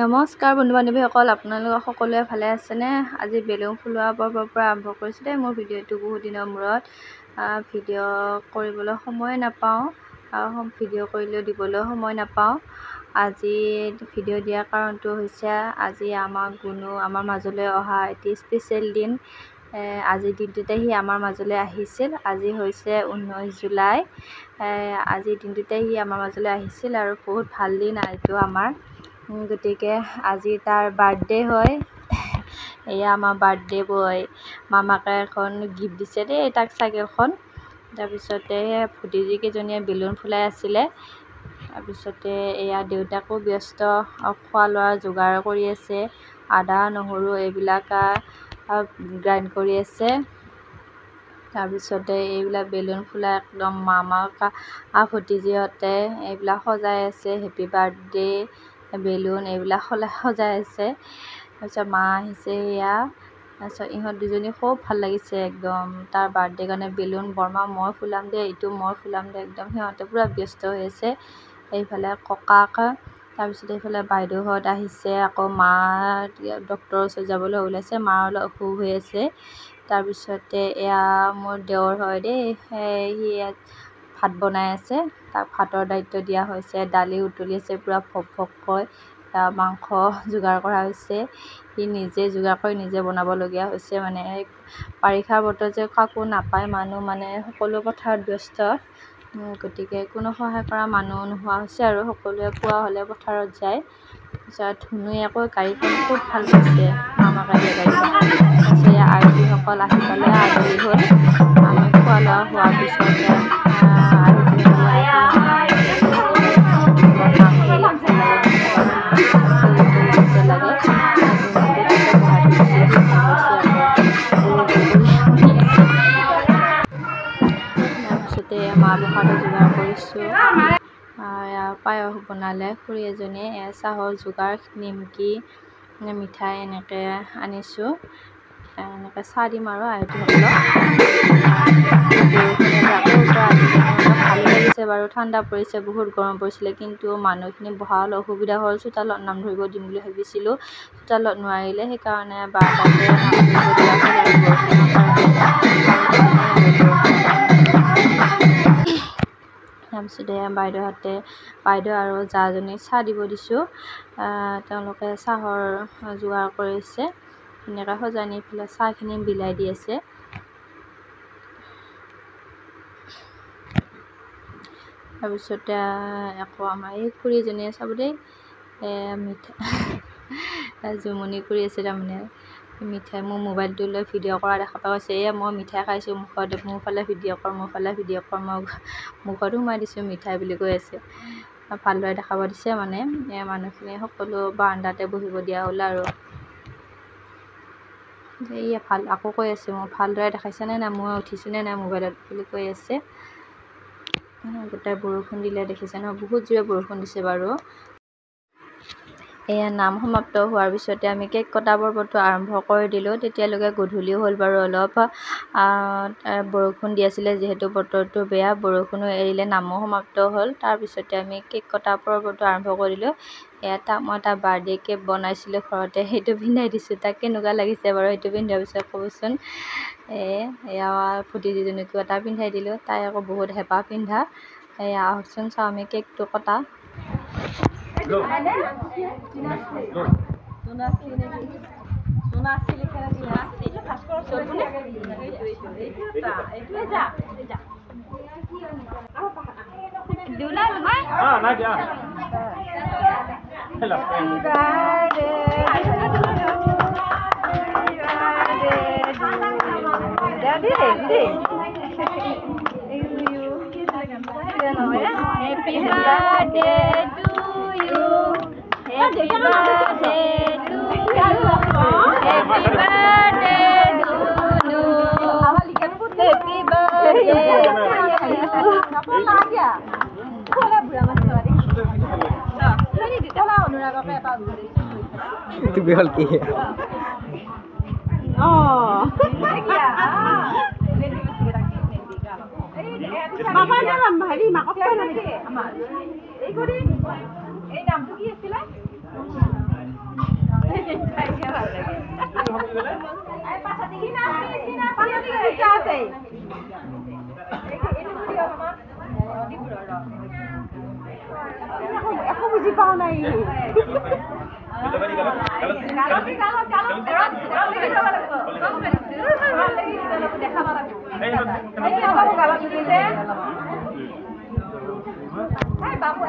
নমস্কাৰ বন্ধু বান্ধৱীসকল, আপোনালোক সকলোৱে ভালে আছেনে? আজি বেলুন ফুলোৱা পৰ্বৰ পৰা আৰম্ভ কৰিছোঁ দেই মোৰ ভিডিঅ'টো। বহুত দিনৰ মূৰত ভিডিঅ' কৰিবলৈ সময় নাপাওঁ আৰু ভিডিঅ' কৰিলেও দিবলৈ সময় নাপাওঁ। আজি ভিডিঅ' দিয়াৰ কাৰণটো হৈছে আজি আমাৰ মাজলৈ অহা এটি স্পেচিয়েল দিন। আজিৰ দিনটোতে সি আমাৰ মাজলৈ আহিছিল। আজি হৈছে 19 জুলাই। আজিৰ দিনটোতে সি আমাৰ মাজলৈ আহিছিল আৰু বহুত ভাল দিন এইটো আমাৰ। গতিকে আজি তাৰ বাৰ্থডে হয়। এয়া আমাৰ বাৰ্থডে বয়। মামাকে এখন গিফ্ট দিছে দেই তাক, চাইকেলখন। তাৰপিছতে ভতিজীকেইজনীয়ে বেলুন ফুলাই আছিলে। তাৰপিছতে এয়া দেউতাকো ব্যস্ত খোৱা লোৱাৰ যোগাৰ কৰি আছে। আদা নহৰু এইবিলাক গ্ৰাইণ্ড কৰি আছে। তাৰপিছতে এইবিলাক বেলুন ফুলাই একদম মামাক ভতিজীহঁতে এইবিলাক সজাই আছে। হেপী বাৰ্থডে বেলুন এইবিলাক সজাই আছে। তাৰপিছত মা আহিছে এয়া। তাৰপিছত ইহঁত দুজনী খুব ভাল লাগিছে একদম। তাৰ বাৰ্থডে কাৰণে বেলুন বৰমা মই ফুলাম দে, এইটো মই ফুলাম দে, একদম সিহঁতে পূৰা ব্যস্ত হৈ আছে। এইফালে ককাক, তাৰপিছত এইফালে বাইদেউহঁত আহিছে। আকৌ মা ডক্টৰৰ ওচৰত যাবলৈ ওলাইছে, মাৰ অলপ অসুখ হৈ আছে। তাৰপিছতে এয়া মোৰ দেৱৰ হয় দেই, সি ভাত বনাই আছে। তাক ভাতৰ দায়িত্ব দিয়া হৈছে। দালি উতলি আছে পূৰা ভক ভককৈ। মাংস যোগাৰ কৰা হৈছে। সি নিজে যোগাৰ কৰি নিজে বনাবলগীয়া হৈছে। মানে বাৰিষাৰ বতৰ যে কাকো নাপায়, মানুহ মানে সকলো পথাৰত ব্যস্ত। গতিকে কোনো সহায় কৰা মানুহ নোহোৱা হৈছে আৰু সকলোৱে পোৱা হ'লে পথাৰত যায়। তাৰপিছত ধুনুৱে আকৌ গাড়ীখন খুব ভাল পাইছে, মামাকে দিয়া গাড়ীখন। তাৰপিছত এয়া আয়তীসকল আহি পালে, আজৰি হ'ল। আমি খোৱা লোৱা হোৱাৰ পিছতে তাৰপিছতে মাহ প্ৰসাদৰ যোগাৰ কৰিছোঁ। পায়স বনালে খুৰী এজনীয়ে। চাহৰ যোগাৰ, নিমকি, মিঠাই এনেকৈ আনিছোঁ। এনেকৈ চাহ দিম আৰু আয়তীসকলক। ভাল লাগিছে বাৰু, ঠাণ্ডা পৰিছে, বহুত গৰম পৰিছিলে। কিন্তু মানুহখিনি বহা অলপ অসুবিধা হ'ল। চোতালত নাম ধৰিব দিম বুলি ভাবিছিলোঁ, চোতালত নোৱাৰিলে। সেইকাৰণে বাৰান্দাতে নাম ধৰিব দিয়া হ'ল আৰু বৰষুণৰ কাৰণে। তাৰপিছতে বাইদেউ আৰু জাজনীক চাহ দিব দিছোঁ। তেওঁলোকে চাহৰ যোগাৰ কৰিছে। ধুনীয়াকৈ সজাই নি পেলাই চাহখিনি বিলাই দি আছে। তাৰপিছতে আকৌ আমাৰ এই খুৰীজনীয়ে চাব দেই, মিঠাই জুমনি কৰি আছে। তাৰমানে মিঠাই মোৰ মোবাইলটো লৈ ভিডিঅ' কৰা দেখা পোৱা গৈছে। এয়া মই মিঠাই খাইছোঁ, মোৰ ফালে ভিডিঅ' কৰ, মোৰ ফালে ভিডিঅ' কৰ। মই মুখতো সোমাই দিছোঁ মিঠাই বুলি কৈ আছে। ভালদৰে দেখাব দিছে মানে। মানুহখিনি সকলো বাৰান্দাতে বহিব দিয়া হ'ল আৰু। এয়া আকৌ কৈ আছে, মই ভালদৰে দেখাইছেনে নাই, মই উঠিছোঁনে নাই মোবাইলত বুলি কৈ আছে। গোটেই বৰষুণ দিলে দেখিছে নহয়, বহুত জোৰে বৰষুণ দিছে বাৰু। এয়া নাম সমাপ্ত হোৱাৰ পিছতে আমি কেক কটা পৰ্বটো আৰম্ভ কৰি দিলোঁ। তেতিয়ালৈকে গধূলি হ'ল বাৰু। অলপ বৰষুণ দি আছিলে, যিহেতু বতৰটো বেয়া। বৰষুণো এৰিলে, নামো সমাপ্ত হ'ল। তাৰপিছতে আমি কেক কটা পৰ্বটো আৰম্ভ কৰিলোঁ। মই এটা বাৰ্থডে কেক বনাইছিলোঁ ঘৰতে, সেইটো পিন্ধাই দিছোঁ। তাক কেনেকুৱা লাগিছে বাৰু সেইটো পিন্ধাৰ পিছত ক'বচোন। এয়া ভতিজীজনীকো এটা পিন্ধাই দিলোঁ, তাই আকৌ বহুত হেঁপাহ পিন্ধা। এয়া আহকচোন চাওঁ আমি কেকটো কটা। Happy birthday to you. Happy birthday to you. Happy birthday to you. Happy birthday to you. Mama jangan bahari mak apa lagi? Amal. Ini kau ni, ini dalam tu kiri sila. Aku mesti tahu na ini. Babu,